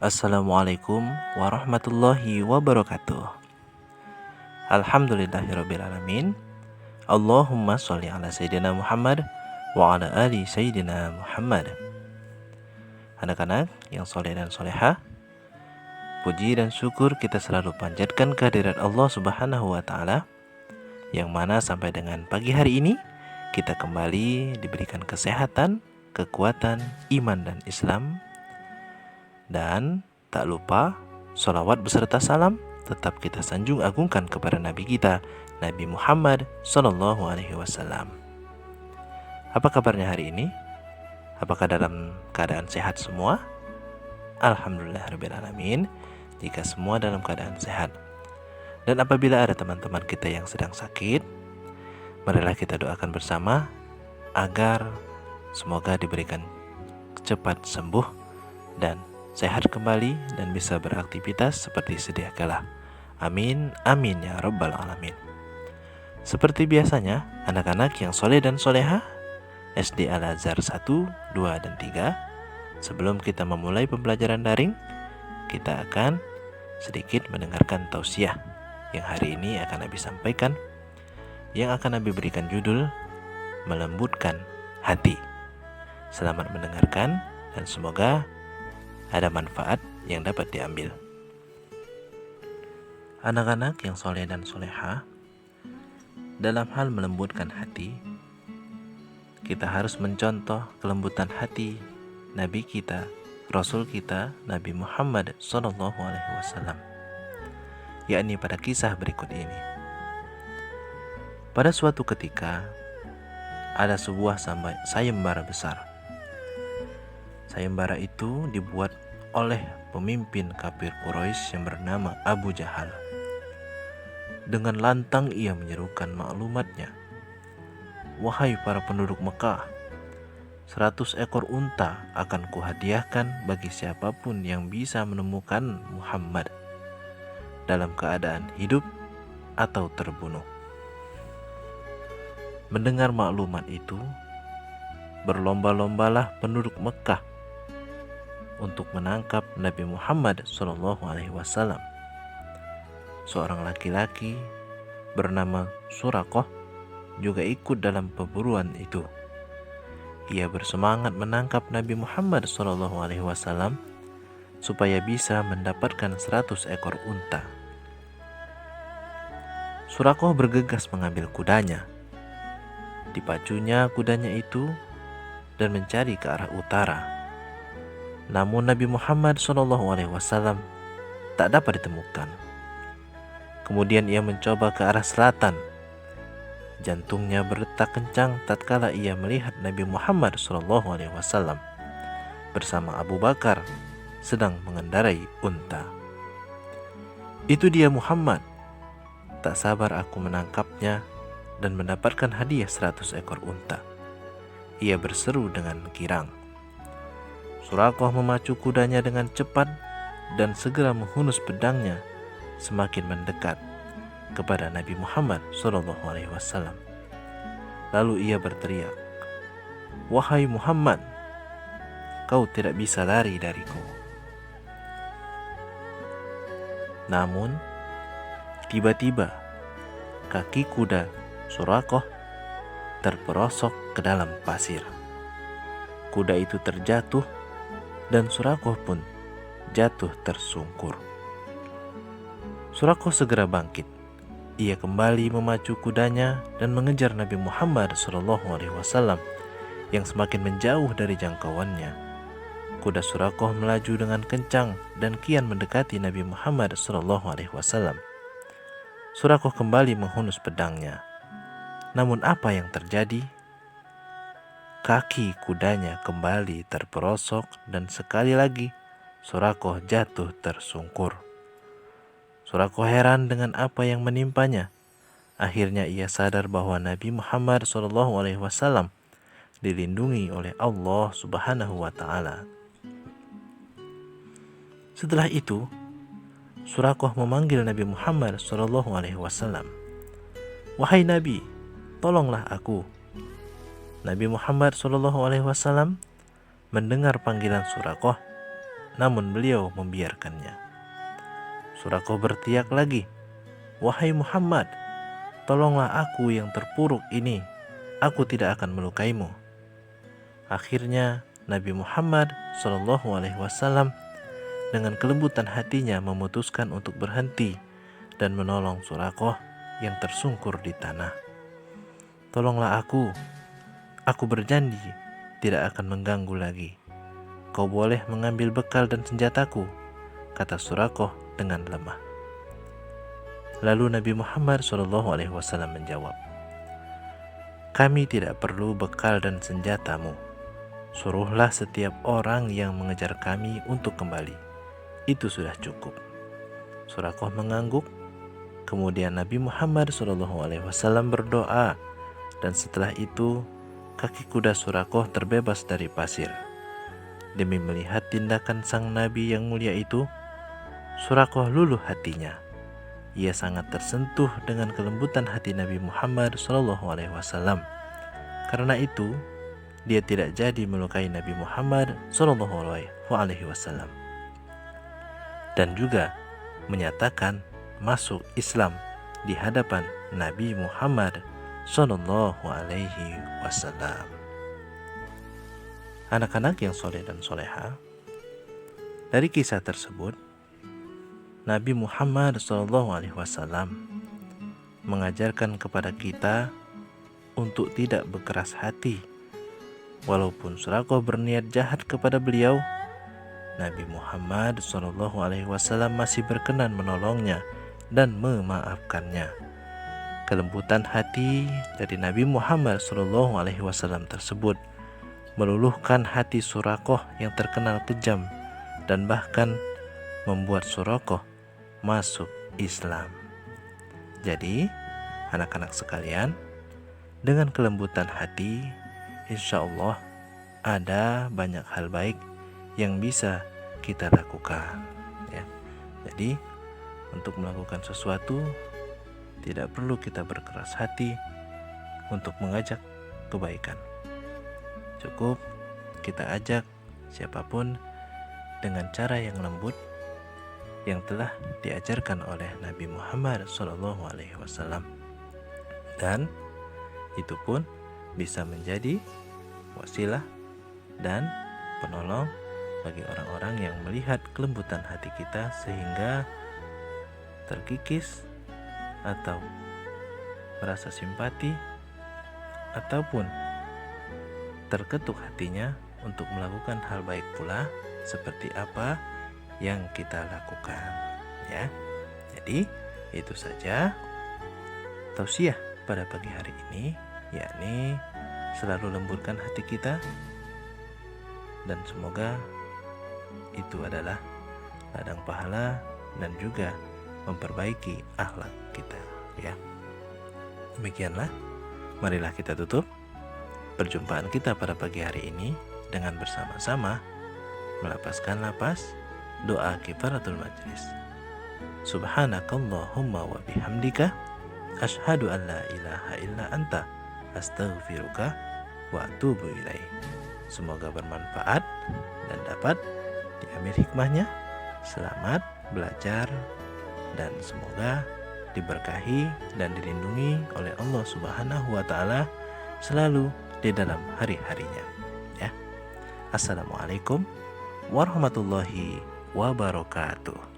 Assalamualaikum warahmatullahi wabarakatuh. Alhamdulillahirrabbilalamin. Allahumma sholli ala Sayyidina Muhammad wa ala ali Sayyidina Muhammad. Anak-anak yang soleh dan solehah, puji dan syukur kita selalu panjatkan kehadirat Allah Subhanahu wa Ta'ala, yang mana sampai dengan pagi hari ini kita kembali diberikan kesehatan, kekuatan, iman dan Islam. Dan tak lupa sholawat beserta salam tetap kita sanjung agungkan kepada Nabi kita, Nabi Muhammad SAW. Apa kabarnya hari ini? Apakah dalam keadaan sehat semua? Alhamdulillahirrabbilalamin, jika semua dalam keadaan sehat. Dan apabila ada teman-teman kita yang sedang sakit, marilah kita doakan bersama agar semoga diberikan cepat sembuh dan sehat kembali dan bisa beraktivitas seperti sedia kala. Amin, amin ya rabbal alamin. Seperti biasanya, anak-anak yang soleh dan solehah SD Al-Azhar 1, 2, dan 3, sebelum kita memulai pembelajaran daring, kita akan sedikit mendengarkan tausiah yang hari ini akan Nabi sampaikan, yang akan Nabi berikan judul Melembutkan Hati. Selamat mendengarkan dan semoga ada manfaat yang dapat diambil. Anak-anak yang soleh dan solehah, dalam hal melembutkan hati, kita harus mencontoh kelembutan hati Nabi kita, Rasul kita, Nabi Muhammad SAW, yakni pada kisah berikut ini. Pada suatu ketika, ada sebuah sayembara besar. Sayembara itu dibuat oleh pemimpin kafir Quraisy yang bernama Abu Jahal. Dengan lantang ia menyerukan maklumatnya, "Wahai para penduduk Mekah, 100 ekor unta akan kuhadiahkan bagi siapapun yang bisa menemukan Muhammad dalam keadaan hidup atau terbunuh." Mendengar maklumat itu, berlomba-lombalah penduduk Mekah untuk menangkap Nabi Muhammad SAW. Seorang laki-laki bernama Suraqah juga ikut dalam perburuan itu. Ia bersemangat menangkap Nabi Muhammad SAW supaya bisa mendapatkan 100 ekor unta. Suraqah bergegas mengambil kudanya. Dipacunya kudanya itu dan mencari ke arah utara. Namun Nabi Muhammad SAW tak dapat ditemukan. Kemudian ia mencoba ke arah selatan. Jantungnya berdetak kencang tatkala ia melihat Nabi Muhammad SAW bersama Abu Bakar sedang mengendarai unta. "Itu dia Muhammad. Tak sabar aku menangkapnya dan mendapatkan hadiah 100 ekor unta," ia berseru dengan girang. Suraqah memacu kudanya dengan cepat dan segera menghunus pedangnya semakin mendekat kepada Nabi Muhammad SAW. Lalu ia berteriak, "Wahai Muhammad, kau tidak bisa lari dariku." Namun, tiba-tiba kaki kuda Suraqah terperosok ke dalam pasir. Kuda itu terjatuh dan Suraqah pun jatuh tersungkur. Suraqah segera bangkit. Ia kembali memacu kudanya dan mengejar Nabi Muhammad SAW yang semakin menjauh dari jangkauannya. Kuda Suraqah melaju dengan kencang dan kian mendekati Nabi Muhammad SAW. Suraqah kembali menghunus pedangnya. Namun apa yang terjadi? Kaki kudanya kembali terperosok dan sekali lagi Suraqah jatuh tersungkur. Suraqah heran dengan apa yang menimpanya. Akhirnya ia sadar bahwa Nabi Muhammad SAW dilindungi oleh Allah Subhanahu wa Ta'ala. Setelah itu, Suraqah memanggil Nabi Muhammad SAW. "Wahai Nabi, tolonglah aku." Nabi Muhammad SAW mendengar panggilan Suraqah namun beliau membiarkannya. Surakoh berteriak lagi, "Wahai Muhammad, tolonglah aku yang terpuruk ini, aku tidak akan melukaimu." Akhirnya Nabi Muhammad SAW dengan kelembutan hatinya memutuskan untuk berhenti dan menolong Surakoh yang tersungkur di tanah. "Tolonglah aku berjanji tidak akan mengganggu lagi. Kau boleh mengambil bekal dan senjataku," kata Surakoh dengan lemah. Lalu Nabi Muhammad SAW menjawab, "Kami tidak perlu bekal dan senjatamu. Suruhlah setiap orang yang mengejar kami untuk kembali. Itu sudah cukup." Surakoh mengangguk. Kemudian Nabi Muhammad SAW berdoa, dan setelah itu kaki kuda Surakoh terbebas dari pasir. Demi melihat tindakan sang Nabi yang mulia itu, Surakoh luluh hatinya. Ia sangat tersentuh dengan kelembutan hati Nabi Muhammad SAW. Karena itu, dia tidak jadi melukai Nabi Muhammad SAW dan juga menyatakan masuk Islam di hadapan Nabi Muhammad SAW. Anak-anak yang soleh dan soleha, dari kisah tersebut Nabi Muhammad SAW mengajarkan kepada kita untuk tidak berkeras hati. Walaupun Surakoh berniat jahat kepada beliau, Nabi Muhammad SAW masih berkenan menolongnya dan memaafkannya. Kelembutan hati dari Nabi Muhammad SAW tersebut meluluhkan hati Surakoh yang terkenal kejam dan bahkan membuat Surakoh masuk Islam. Jadi, anak-anak sekalian, dengan kelembutan hati, insya Allah ada banyak hal baik yang bisa kita lakukan, ya. Jadi untuk melakukan sesuatu tidak perlu kita berkeras hati untuk mengajak kebaikan. Cukup kita ajak siapapun dengan cara yang lembut yang telah diajarkan oleh Nabi Muhammad SAW, dan itu pun bisa menjadi wasilah dan penolong bagi orang-orang yang melihat kelembutan hati kita sehingga terkikis atau merasa simpati ataupun terketuk hatinya untuk melakukan hal baik pula seperti apa yang kita lakukan, ya. Jadi itu saja tausiah pada pagi hari ini, yakni selalu lembutkan hati kita, dan semoga itu adalah ladang pahala dan juga memperbaiki akhlak kita, ya. Demikianlah, marilah kita tutup perjumpaan kita pada pagi hari ini dengan bersama-sama melepaskan napas doa kifaratul majlis. Subhanakallahumma wa bihamdika asyhadu an la ilaha illa anta astaghfiruka wa atubu ilaih. Semoga bermanfaat dan dapat diambil hikmahnya. Selamat belajar dan semoga diberkahi dan dilindungi oleh Allah Subhanahu wa taala selalu di dalam hari-harinya, ya. Assalamualaikum warahmatullahi wabarakatuh.